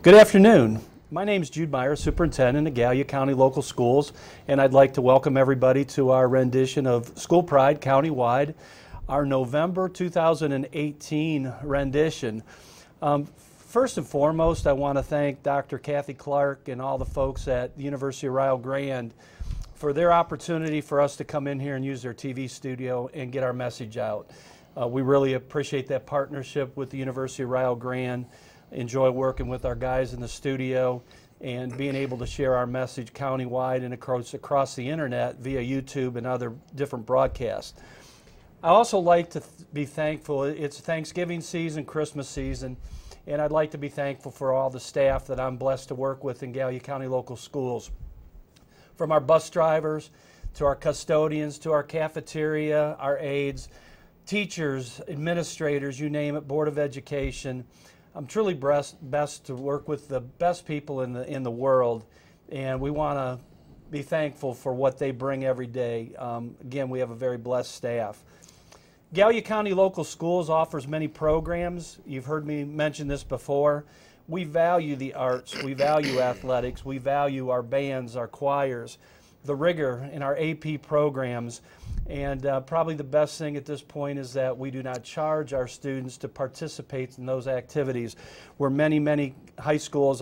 Good afternoon. My name is Jude Meyers, Superintendent of Gallia County Local Schools, and I'd like to welcome everybody to our rendition of School Pride Countywide, our November 2018 rendition. First and foremost, I want to thank Dr. Kathy Clark and all the folks at the University of Rio Grande for their opportunity for us to come in here and use their TV studio and get our message out. We really appreciate that partnership with the University of Rio Grande. Enjoy working with our guys in the studio and being able to share our message countywide and across the internet via YouTube and other different broadcasts. I also like to be thankful. It's Thanksgiving season, Christmas season, and I'd like to be thankful for all the staff that I'm blessed to work with in Gallia County Local Schools. From our bus drivers to our custodians to our cafeteria, our aides, teachers, administrators, you name it, Board of Education. I'm truly blessed to work with the best people in the world, and we want to be thankful for what they bring every day. Again, we have a very blessed staff. Gallia County Local Schools offers many programs. You've heard me mention this before. We value the arts, we value athletics, we value our bands, our choirs, the rigor in our AP programs. And probably the best thing at this point is that we do not charge our students to participate in those activities, where many high schools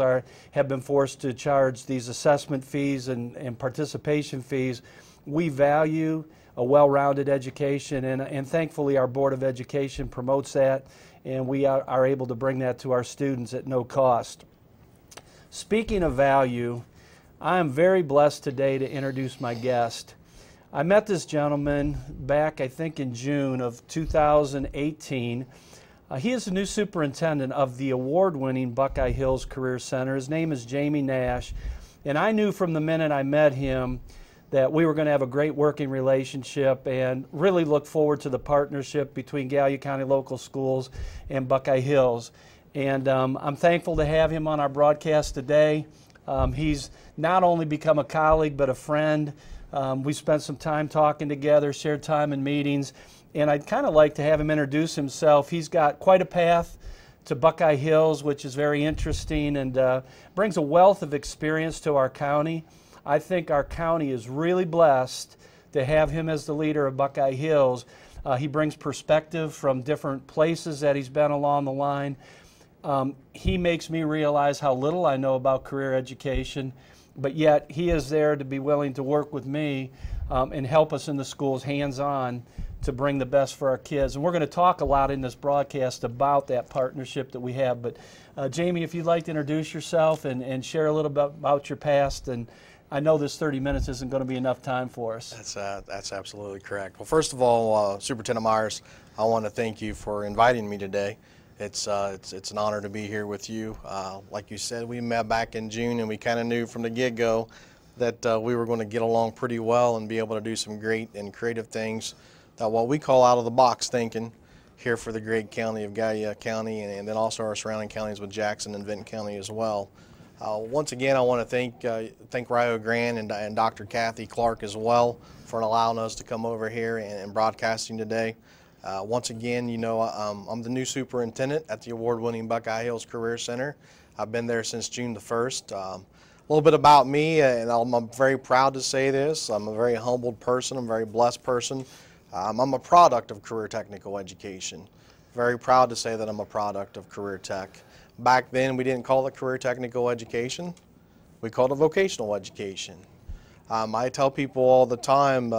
have been forced to charge these assessment fees and participation fees. We value a well-rounded education, and thankfully our Board of Education promotes that, and we are able to bring that to our students at no cost. Speaking of value, I am very blessed today to introduce my guest. I met this gentleman back, I think, in June of 2018. He is the new superintendent of the award-winning Buckeye Hills Career Center. His name is Jamie Nash, and I knew from the minute I met him that we were going to have a great working relationship and really look forward to the partnership between Gallia County Local Schools and Buckeye Hills. And I'm thankful to have him on our broadcast today. He's not only become a colleague but a friend. We spent some time talking together, shared time in meetings, and I'd kind of like to have him introduce himself. He's got quite a path to Buckeye Hills, which is very interesting and brings a wealth of experience to our county. I think our county is really blessed to have him as the leader of Buckeye Hills. He brings perspective from different places that he's been along the line. He makes me realize how little I know about career education, but yet he is there to be willing to work with me and help us in the schools hands-on to bring the best for our kids. And we're going to talk a lot in this broadcast about that partnership that we have. But Jamie, if you'd like to introduce yourself and share a little bit about your past, and I know this 30 minutes isn't going to be enough time for us. That's absolutely correct. Well, first of all, Superintendent Meyers, I want to thank you for inviting me today. It's an honor to be here with you. Like you said, we met back in June, and we kind of knew from the get-go that we were going to get along pretty well and be able to do some great and creative things, what we call out-of-the-box thinking here for the great county of Gallia County, and then also our surrounding counties with Jackson and Vinton County as well. Once again, I want to thank Rio Grande and Dr. Kathy Clark as well for allowing us to come over here and broadcasting today. Once again, you know, I'm the new superintendent at the award-winning Buckeye Hills Career Center. I've been there since June the 1st. A little bit about me, and I'm very proud to say this. I'm a very humbled person. I'm a very blessed person. I'm a product of career technical education. Very proud to say that I'm a product of career tech. Back then, we didn't call it career technical education. We called it vocational education. I tell people all the time,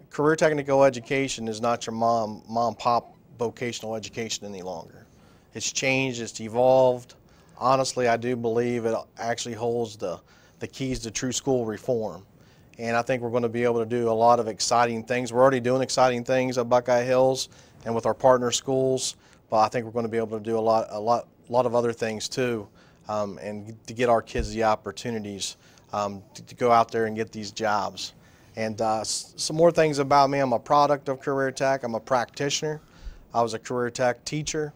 career technical education is not your mom and pop vocational education any longer. It's changed, it's evolved. Honestly, I do believe it actually holds the keys to true school reform. And I think we're going to be able to do a lot of exciting things. We're already doing exciting things at Buckeye Hills and with our partner schools, but I think we're going to be able to do a lot of other things too, and to get our kids the opportunities to go out there and get these jobs. And some more things about me. I'm a product of career tech. I'm a practitioner. I was a career tech teacher.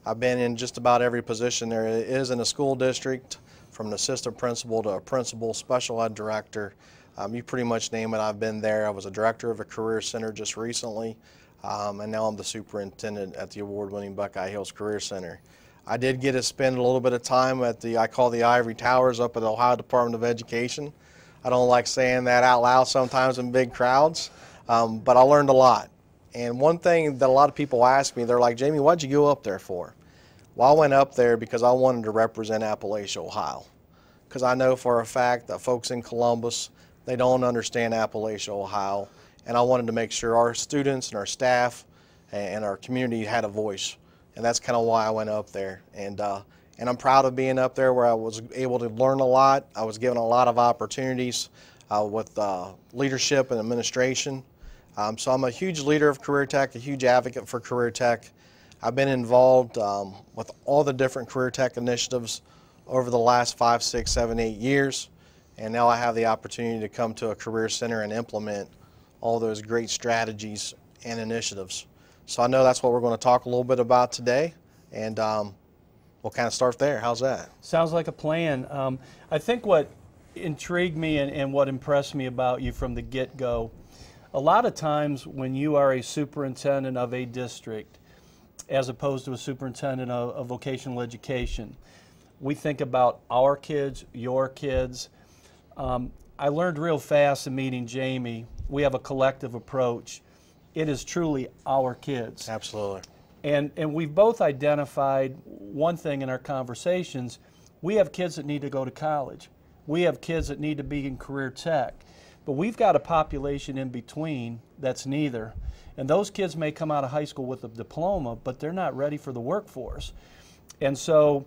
I've been in just about every position there is in a school district, from an assistant principal to a principal, special ed director. You pretty much name it, I've been there. I was a director of a career center just recently, and now I'm the superintendent at the award-winning Buckeye Hills Career Center. I did get to spend a little bit of time at I call the Ivory Towers up at the Ohio Department of Education. I don't like saying that out loud sometimes in big crowds, but I learned a lot. And one thing that a lot of people ask me, they're like, Jamie, what'd you go up there for? Well, I went up there because I wanted to represent Appalachia, Ohio. Because I know for a fact that folks in Columbus, they don't understand Appalachia, Ohio. And I wanted to make sure our students and our staff and our community had a voice. And that's kind of why I went up there. And I'm proud of being up there where I was able to learn a lot. I was given a lot of opportunities with leadership and administration. So I'm a huge leader of Career Tech, a huge advocate for Career Tech. I've been involved with all the different Career Tech initiatives over the last 5, 6, 7, 8 years. And now I have the opportunity to come to a career center and implement all those great strategies and initiatives. So I know that's what we're going to talk a little bit about today. And we'll kind of start there. How's that? Sounds like a plan. I think what intrigued me and what impressed me about you from the get-go, a lot of times when you are a superintendent of a district, as opposed to a superintendent of vocational education, we think about our kids, your kids. I learned real fast in meeting Jamie, we have a collective approach. It is truly our kids. Absolutely. And we've both identified one thing in our conversations. We have kids that need to go to college. We have kids that need to be in career tech. But we've got a population in between that's neither. And those kids may come out of high school with a diploma, but they're not ready for the workforce. And so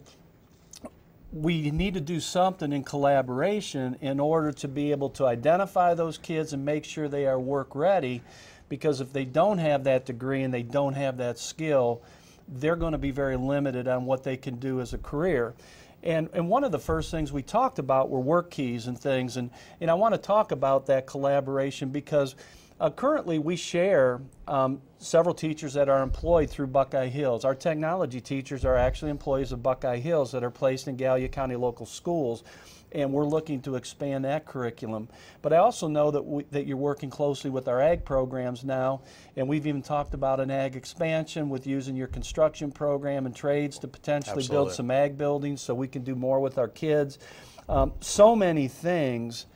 we need to do something in collaboration in order to be able to identify those kids and make sure they are work ready. Because if they don't have that degree and they don't have that skill, they're going to be very limited on what they can do as a career. And one of the first things we talked about were work keys and things. And I want to talk about that collaboration because currently we share several teachers that are employed through Buckeye Hills. Our technology teachers are actually employees of Buckeye Hills that are placed in Gallia County local schools. And we're looking to expand that curriculum. But I also know that you're working closely with our ag programs now, and we've even talked about an ag expansion with using your construction program and trades to potentially build some ag buildings so we can do more with our kids. So many things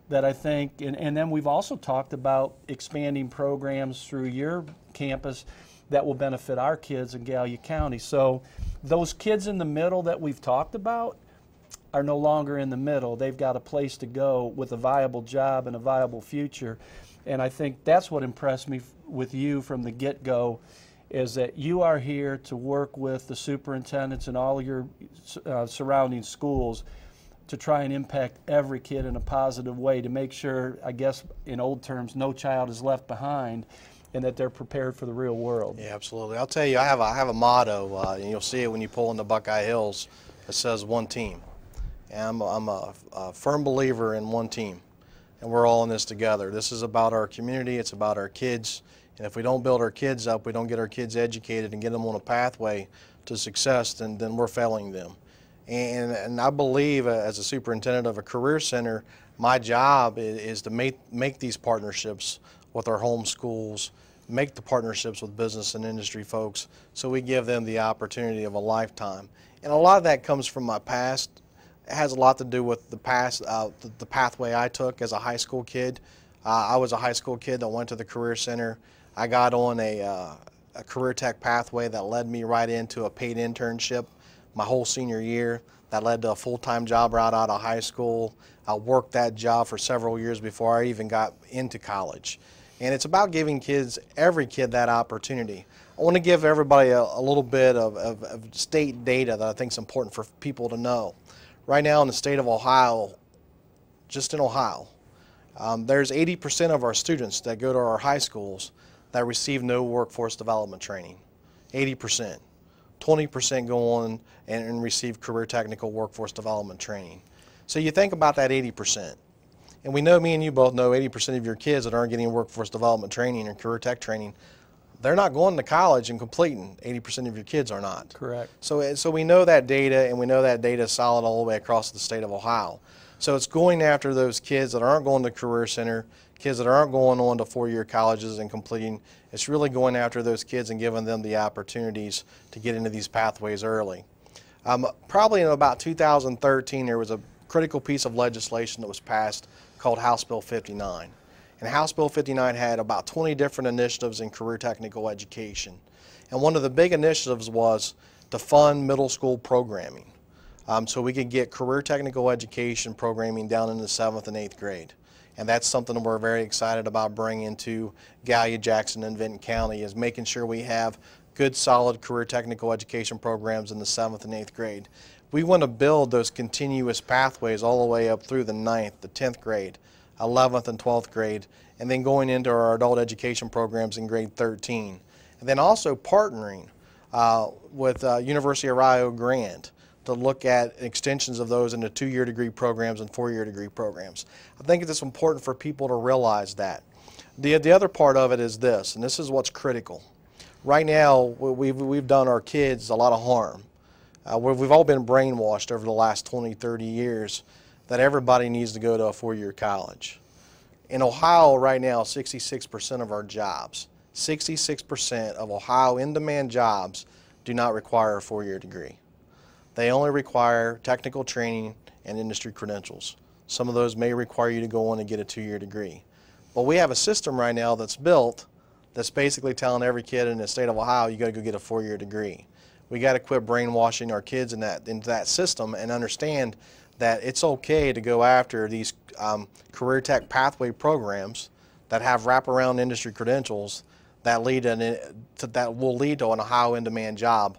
that I think, and then we've also talked about expanding programs through your campus that will benefit our kids in Gallia County. So those kids in the middle that we've talked about are no longer in the middle. They've got a place to go with a viable job and a viable future. And I think that's what impressed me with you from the get-go, is that you are here to work with the superintendents and all your surrounding schools to try and impact every kid in a positive way, to make sure, I guess in old terms, no child is left behind, and that they're prepared for the real world. Yeah, absolutely. I'll tell you, I have a motto, and you'll see it when you pull into Buckeye Hills. It says one team. And I'm a firm believer in one team, and we're all in this together. This is about our community. It's about our kids. And if we don't build our kids up, we don't get our kids educated and get them on a pathway to success, then we're failing them. And I believe as a superintendent of a career center, my job is to make these partnerships with our home schools, make the partnerships with business and industry folks, so we give them the opportunity of a lifetime. And a lot of that comes from my past. It has a lot to do with the past, the pathway I took as a high school kid. I was a high school kid that went to the Career Center. I got on a career tech pathway that led me right into a paid internship my whole senior year. That led to a full-time job right out of high school. I worked that job for several years before I even got into college. And it's about giving kids, every kid, that opportunity. I want to give everybody a little bit of state data that I think is important for people to know. Right now in the state of Ohio, just in Ohio, there's 80% of our students that go to our high schools that receive no workforce development training. 80%. 20% go on and receive career technical workforce development training. So you think about that 80%. And we know, me and you both know, 80% of your kids that aren't getting workforce development training or career tech training, they're not going to college and completing. 80% of your kids are not. Correct. So we know that data, and we know that data is solid all the way across the state of Ohio. So it's going after those kids that aren't going to Career Center, kids that aren't going on to four-year colleges and completing. It's really going after those kids and giving them the opportunities to get into these pathways early. Probably in about 2013, there was a critical piece of legislation that was passed called House Bill 59. And House Bill 59 had about 20 different initiatives in career technical education. And one of the big initiatives was to fund middle school programming, so we could get career technical education programming down in the 7th and 8th grade. And that's something we're very excited about bringing to Gallia, Jackson, and Vinton County, is making sure we have good, solid career technical education programs in the 7th and 8th grade. We want to build those continuous pathways all the way up through the 9th, the 10th grade, 11th and 12th grade, and then going into our adult education programs in grade 13. And then also partnering with University of Rio Grande to look at extensions of those into 2-year degree programs and 4-year degree programs. I think it's important for people to realize that. The other part of it is this, and this is what's critical. Right now, we've done our kids a lot of harm. We've all been brainwashed over the last 20, 30 years that everybody needs to go to a 4-year college. In Ohio right now, 66% of our jobs, 66% of Ohio in-demand jobs do not require a 4-year degree. They only require technical training and industry credentials. Some of those may require you to go on and get a 2-year degree. But we have a system right now that's built that's basically telling every kid in the state of Ohio, you got to go get a 4-year degree. We got to quit brainwashing our kids into that system and understand that it's okay to go after these career tech pathway programs that have wraparound industry credentials that will lead to an Ohio in-demand job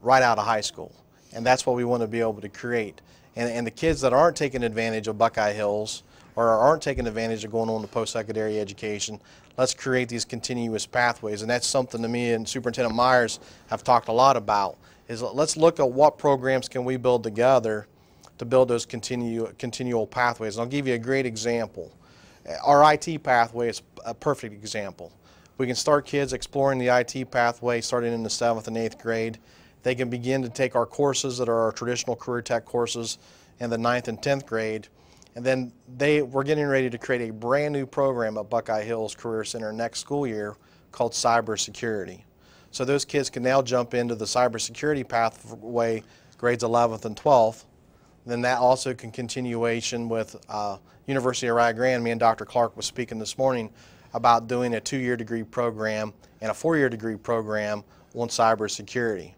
right out of high school. And that's what we want to be able to create. And the kids that aren't taking advantage of Buckeye Hills or aren't taking advantage of going on to post-secondary education, let's create these continuous pathways. And that's something to me and Superintendent Meyers have talked a lot about, is let's look at what programs can we build together to build those continual pathways. And I'll give you a great example. Our IT pathway is a perfect example. We can start kids exploring the IT pathway starting in the 7th and 8th grade. They can begin to take our courses that are our traditional career tech courses in the 9th and 10th grade. And then we're getting ready to create a brand new program at Buckeye Hills Career Center next school year called cybersecurity. So those kids can now jump into the cybersecurity pathway grades 11th and 12th. Then that also can continuation with University of Rio Grande. Me and Dr. Clark was speaking this morning about doing a 2-year degree program and a 4-year degree program on cybersecurity.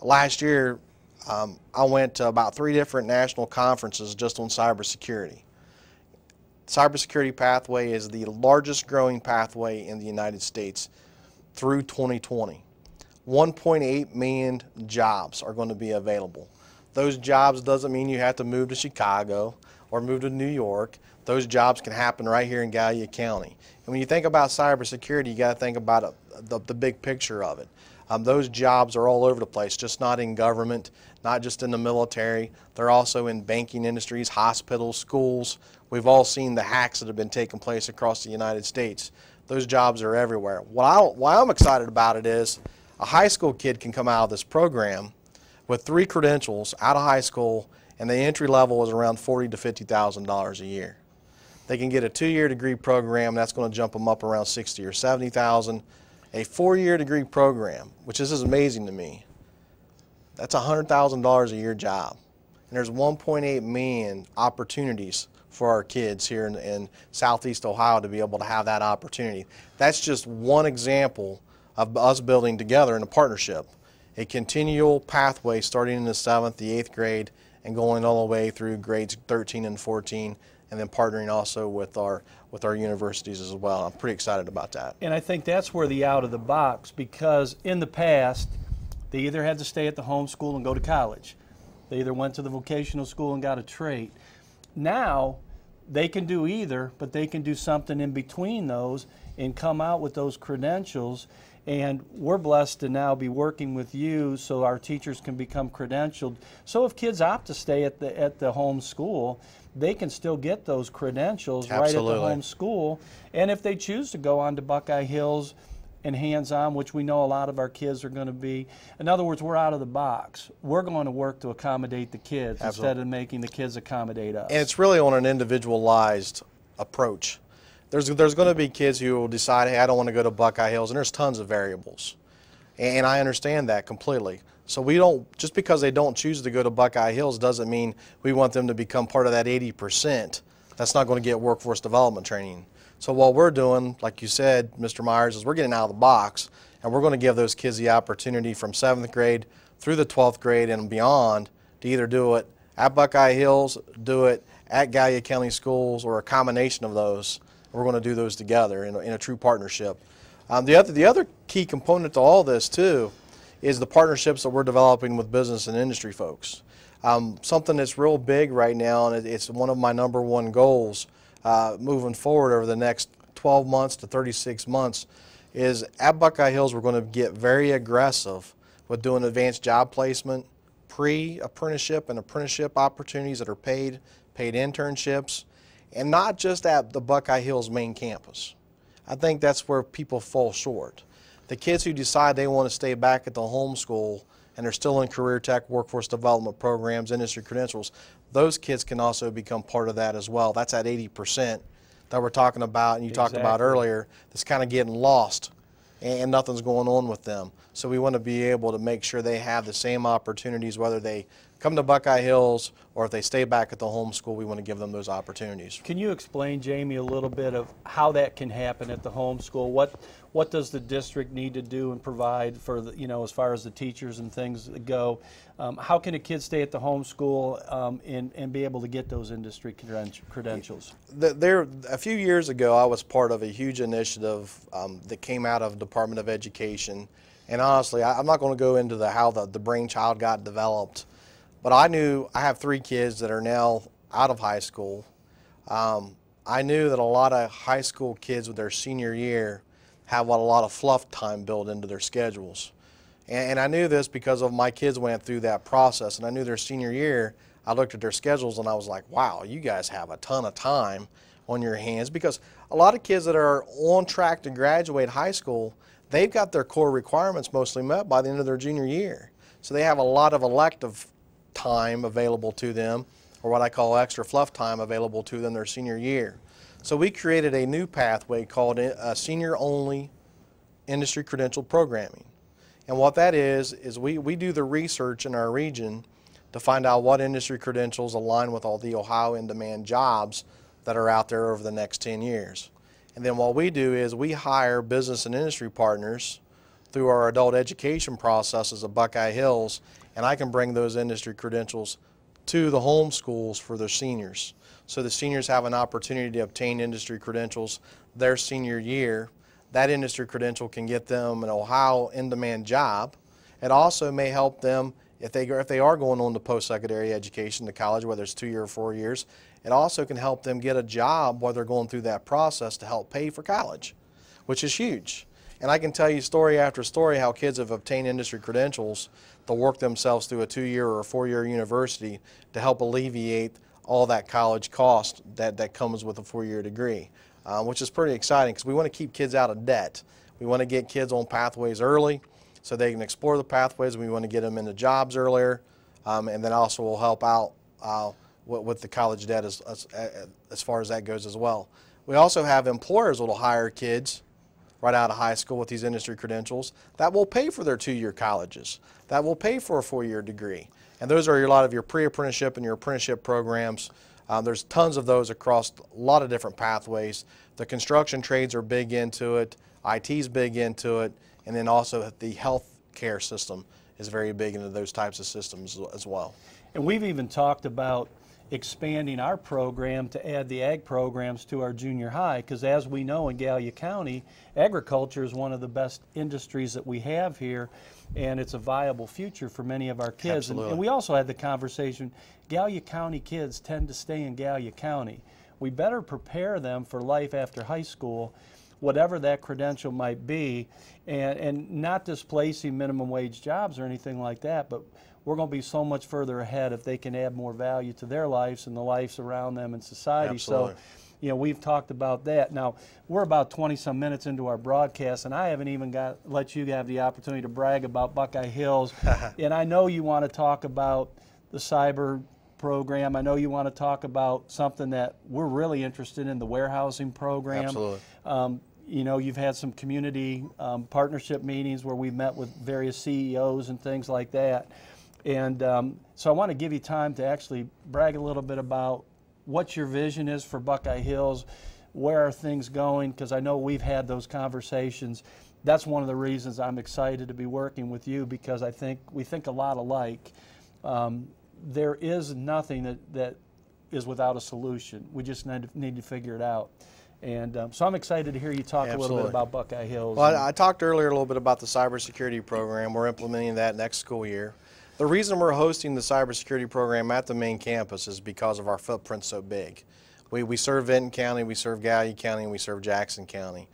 Last year, I went to about 3 different national conferences just on cybersecurity. Cybersecurity pathway is the largest growing pathway in the United States through 2020. 1.8 million jobs are going to be available. Those jobs doesn't mean you have to move to Chicago or move to New York. Those jobs can happen right here in Gallia County. And when you think about cybersecurity, you got to think about the big picture of it. Those jobs are all over the place, just not in government, not just in the military. They're also in banking industries, hospitals, schools. We've all seen the hacks that have been taking place across the United States. Those jobs are everywhere. Why I'm excited about it is a high school kid can come out of this program with 3 credentials out of high school, and the entry level is around $40,000 to $50,000 a year. They can get a 2-year degree program, that's going to jump them up around $60,000 or $70,000. A 4-year degree program, which this is amazing to me, that's a $100,000 a year job. And there's 1.8 million opportunities for our kids here in Southeast Ohio to be able to have that opportunity. That's just one example of us building together in a partnership, a continual pathway starting in the 7th, the 8th grade, and going all the way through grades 13 and 14, and then partnering also with our universities as well. I'm pretty excited about that. And I think that's where the out of the box, because in the past, they either had to stay at the home school and go to college. They either went to the vocational school and got a trade. Now, they can do either, but they can do something in between those and come out with those credentials. And we're blessed to now be working with you so our teachers can become credentialed. So if kids opt to stay at the home school, they can still get those credentials right at the home school. And if they choose to go on to Buckeye Hills and hands-on, which we know a lot of our kids are going to be. In other words, we're out of the box. We're going to work to accommodate the kids instead of making the kids accommodate us. And it's really on an individualized approach. There's going to be kids who will decide, hey, I don't want to go to Buckeye Hills, and there's tons of variables. And I understand that completely. So we don't, just because they don't choose to go to Buckeye Hills doesn't mean we want them to become part of that 80% that's not going to get workforce development training. So what we're doing, like you said, Mr. Myers, is we're getting out of the box, and we're going to give those kids the opportunity from 7th grade through the 12th grade and beyond to either do it at Buckeye Hills, do it at Gallia County Schools, or a combination of those. We're going to do those together in a true partnership. The other key component to all this, too, is the partnerships that we're developing with business and industry folks. Something that's real big right now, and it's one of my #1 goals moving forward over the next 12 months to 36 months, is at Buckeye Hills we're going to get very aggressive with doing advanced job placement, pre-apprenticeship and apprenticeship opportunities that are paid internships, and not just at the Buckeye Hills main campus. I think that's where people fall short. The kids who decide they want to stay back at the home school and they're still in career tech, workforce development programs, industry credentials, those kids can also become part of that as well. That's that 80% that we're talking about and you talked about earlier that's kind of getting lost and nothing's going on with them. So we want to be able to make sure they have the same opportunities whether they come to Buckeye Hills or if they stay back at the home school. We want to give them those opportunities. Can you explain, Jamie, a little bit of how that can happen at the home school? What does the district need to do and provide for the, as far as the teachers and things go? How can a kid stay at the home school and be able to get those industry credentials? A few years ago, I was part of a huge initiative that came out of Department of Education. And honestly, I'm not going to go into how the brainchild got developed, but I knew I have 3 kids that are now out of high school. I knew that a lot of high school kids with their senior year have a lot of fluff time built into their schedules. And I knew this because of my kids went through that process, and I knew their senior year, I looked at their schedules and I was like, wow, you guys have a ton of time on your hands, because a lot of kids that are on track to graduate high school, they've got their core requirements mostly met by the end of their junior year. So they have a lot of elective time available to them, or what I call extra fluff time available to them their senior year. So we created a new pathway called senior-only industry credential programming. And what that is we do the research in our region to find out what industry credentials align with all the Ohio in-demand jobs that are out there over the next 10 years. And then what we do is we hire business and industry partners through our adult education processes at Buckeye Hills, and I can bring those industry credentials to the home schools for their seniors. So the seniors have an opportunity to obtain industry credentials their senior year. That industry credential can get them an Ohio in-demand job. It also may help them if they are going on to post-secondary education to college, whether it's 2 years or 4 years. It also can help them get a job while they're going through that process to help pay for college, which is huge. And I can tell you story after story how kids have obtained industry credentials to work themselves through a 2-year or a 4-year university to help alleviate all that college cost that comes with a 4-year degree, which is pretty exciting because we want to keep kids out of debt. We want to get kids on pathways early so they can explore the pathways. We want to get them into jobs earlier, and then also will help out with the college debt as far as that goes as well. We also have employers that will hire kids right out of high school with these industry credentials that will pay for their 2-year colleges, that will pay for a 4-year degree. And those are a lot of your pre-apprenticeship and your apprenticeship programs. There's tons of those across a lot of different pathways. The construction trades are big into it, IT's big into it, and then also the health care system is very big into those types of systems as well. And we've even talked about expanding our program to add the ag programs to our junior high, because as we know in Gallia County, agriculture is one of the best industries that we have here, and it's a viable future for many of our kids. And we also had the conversation, Gallia County kids tend to stay in Gallia County. We better prepare them for life after high school, whatever that credential might be, and not displacing minimum wage jobs or anything like that, but we're going to be so much further ahead if they can add more value to their lives and the lives around them in society. Absolutely. So, we've talked about that. Now, we're about 20-some minutes into our broadcast, and I haven't even let you have the opportunity to brag about Buckeye Hills. And I know you want to talk about the cyber program. I know you want to talk about something that we're really interested in, the warehousing program. Absolutely. you know, you've had some community partnership meetings where we met with various CEOs and things like that. And so I want to give you time to actually brag a little bit about what your vision is for Buckeye Hills, where are things going, because I know we've had those conversations. That's one of the reasons I'm excited to be working with you, because I think we think a lot alike. There is nothing that is without a solution. We just need to figure it out. And so I'm excited to hear you talk a little bit about Buckeye Hills. Well, I talked earlier a little bit about the cybersecurity program. We're implementing that next school year. The reason we're hosting the cybersecurity program at the main campus is because of our footprint so big. We serve Vinton County, we serve Gallia County, and we serve Jackson County.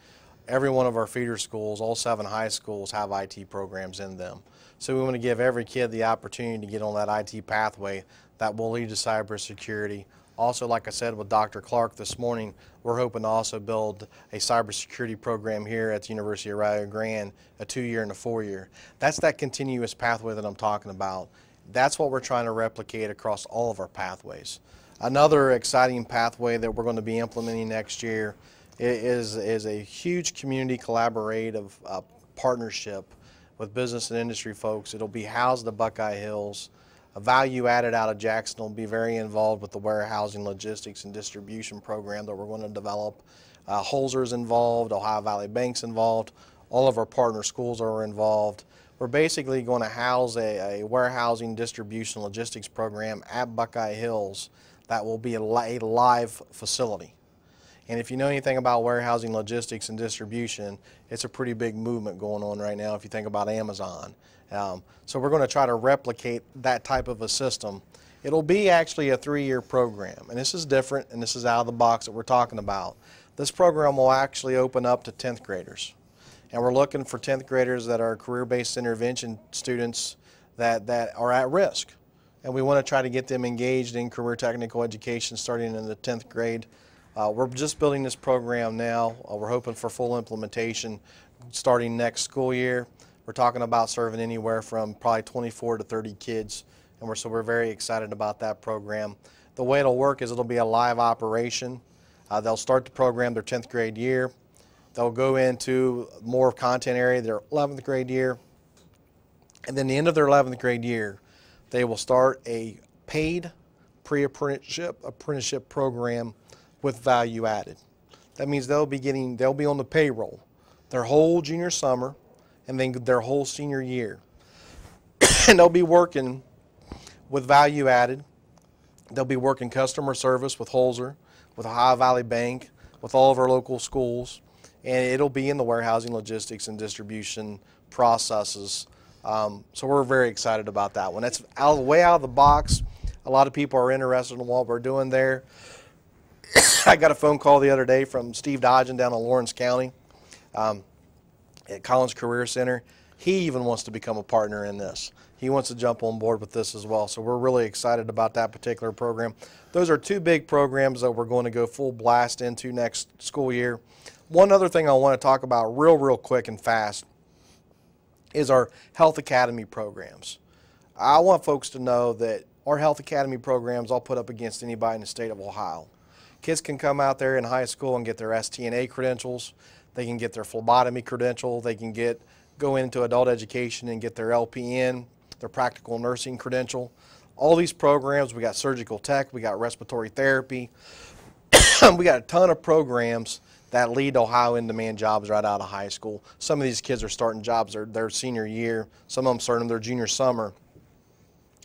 Every one of our feeder schools, all 7 high schools, have IT programs in them. So we want to give every kid the opportunity to get on that IT pathway that will lead to cybersecurity. Also, like I said with Dr. Clark this morning, we're hoping to also build a cybersecurity program here at the University of Rio Grande, a 2-year and a 4-year. That's that continuous pathway that I'm talking about. That's what we're trying to replicate across all of our pathways. Another exciting pathway that we're going to be implementing next year is a huge community collaborative partnership with business and industry folks. It'll be housed at Buckeye Hills. A value added out of Jackson will be very involved with the warehousing, logistics, and distribution program that we're going to develop. Holzer's involved, Ohio Valley Bank's involved, all of our partner schools are involved. We're basically going to house a warehousing, distribution, logistics program at Buckeye Hills that will be a live facility. And if you know anything about warehousing, logistics, and distribution, it's a pretty big movement going on right now if you think about Amazon. So we're going to try to replicate that type of a system. It'll be actually a 3-year program, and this is different, and this is out of the box that we're talking about. This program will actually open up to 10th graders, and we're looking for 10th graders that are career-based intervention students that are at risk, and we want to try to get them engaged in career technical education starting in the 10th grade. We're just building this program now. We're hoping for full implementation starting next school year. We're talking about serving anywhere from probably 24 to 30 kids, and so we're very excited about that program. The way it'll work is it'll be a live operation. They'll start the program their 10th grade year. They'll go into more content area their 11th grade year, and then the end of their 11th grade year, they will start a paid apprenticeship program with value added. That means they'll be on the payroll their whole junior summer and then their whole senior year. And they'll be working with value added. They'll be working customer service with Holzer, with Ohio Valley Bank, with all of our local schools, and it'll be in the warehousing, logistics, and distribution processes. So we're very excited about that one. That's way out of the box. A lot of people are interested in what we're doing there. I got a phone call the other day from Steve Dodgen down in Lawrence County at Collins Career Center. He even wants to become a partner in this. He wants to jump on board with this as well. So we're really excited about that particular program. Those are 2 big programs that we're going to go full blast into next school year. One other thing I want to talk about real quick and fast is our Health Academy programs. I want folks to know that our Health Academy programs I'll put up against anybody in the state of Ohio. Kids can come out there in high school and get their STNA credentials. They can get their phlebotomy credential. They can go into adult education and get their LPN, their practical nursing credential. All these programs, we got surgical tech, we got respiratory therapy. We got a ton of programs that lead to Ohio in-demand jobs right out of high school. Some of these kids are starting jobs their senior year. Some of them starting their junior summer.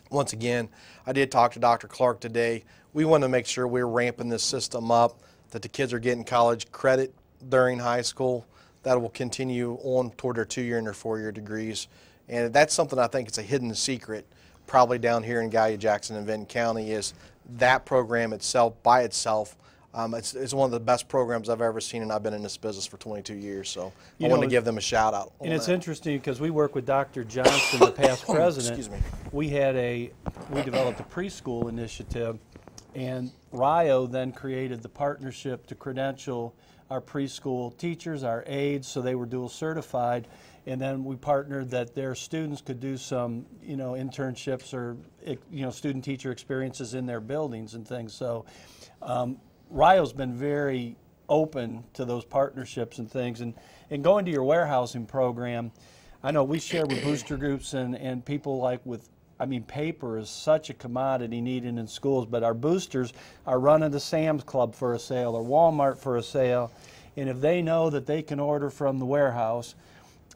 Once again, I did talk to Dr. Clark today. We want to make sure we're ramping this system up, that the kids are getting college credit during high school. That will continue on toward their 2-year and their 4-year degrees. And that's something I think it's a hidden secret probably down here in Gallia, Jackson, and Vinton County is that program itself by itself. It's one of the best programs I've ever seen, and I've been in this business for 22 years, so I want to give them a shout out. And it's interesting because we work with Dr. Johnson, the past president. Excuse me. We developed a preschool initiative, and Rio then created the partnership to credential our preschool teachers, our aides, so they were dual certified, and then we partnered that their students could do some, internships or, student teacher experiences in their buildings and things. So Rio's been very open to those partnerships and things. And going to your warehousing program, I know we share with booster groups and people like with, I mean, paper is such a commodity needed in schools, but our boosters are running the Sam's Club for a sale or Walmart for a sale. And if they know that they can order from the warehouse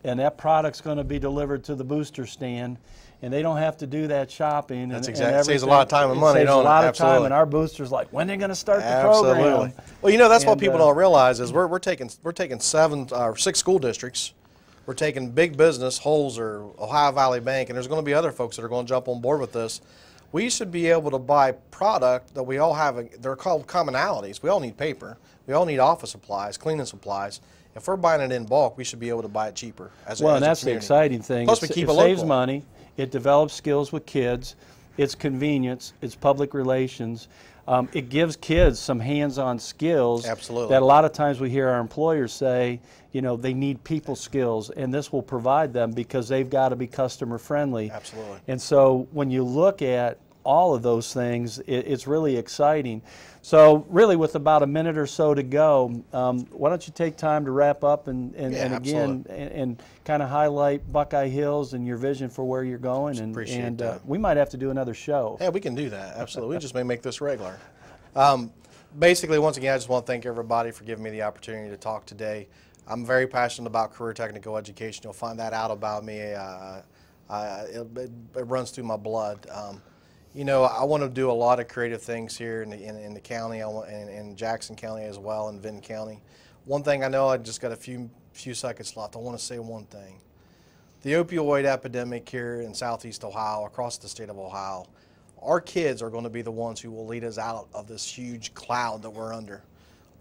and that product's going to be delivered to the booster stand, and they don't have to do that shopping. That's and exactly. It saves a lot of time and money, saves don't it? a lot of Absolutely. time, and our boosters like, when are they going to start the Absolutely. program? Well, you know, that's what And, people don't realize is we're taking 6 school districts. We're taking big business, Holzer, Ohio Valley Bank, and there's going to be other folks that are going to jump on board with this. We should be able to buy product that we all have. They're called commonalities. We all need paper. We all need office supplies, cleaning supplies. If we're buying it in bulk, we should be able to buy it cheaper. Well, and that's the exciting thing. Plus, we keep it it saves local. money. It develops skills with kids. It's convenience. It's public relations. It gives kids some hands-on skills. Absolutely. That a lot of times we hear our employers say, you know, they need people skills, and this will provide them because they've got to be customer friendly. Absolutely. And so when you look at all of those things, it's really exciting. So really, with about a minute or so to go, why don't you take time to wrap up and again and kind of highlight Buckeye Hills and your vision for where you're going, and we might have to do another show. Yeah, we can do that. Absolutely. We just may make this regular. Basically, once again, I just want to thank everybody for giving me the opportunity to talk today. I'm very passionate about career technical education. You'll find that out about me. It runs through my blood. You know, I want to do a lot of creative things here in the county, in Jackson County as well, and Vinton County. One thing I know, I just got a few seconds left. I want to say one thing. The opioid epidemic here in southeast Ohio, across the state of Ohio, our kids are going to be the ones who will lead us out of this huge cloud that we're under.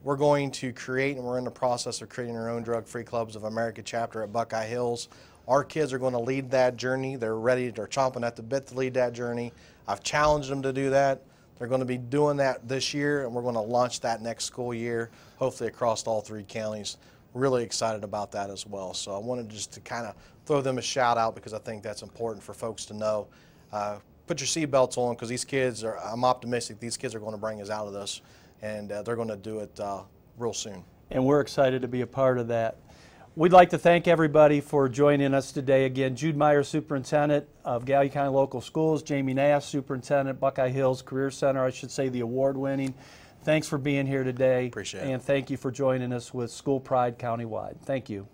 We're going to create, and we're in the process of creating our own drug-free clubs of America chapter at Buckeye Hills. Our kids are going to lead that journey. They're ready. They're chomping at the bit to lead that journey. I've challenged them to do that. They're going to be doing that this year, and we're going to launch that next school year, hopefully across all 3 counties. Really excited about that as well. So I wanted just to kind of throw them a shout out because I think that's important for folks to know. Put your seatbelts on because these kids are, I'm optimistic these kids are going to bring us out of this, and they're going to do it real soon. And we're excited to be a part of that. We'd like to thank everybody for joining us today. Again, Jude Meyers, Superintendent of Gallia County Local Schools, Jamie Nash, Superintendent, Buckeye Hills Career Center, I should say the award-winning. Thanks for being here today. Appreciate it. And thank you for joining us with School Pride Countywide. Thank you.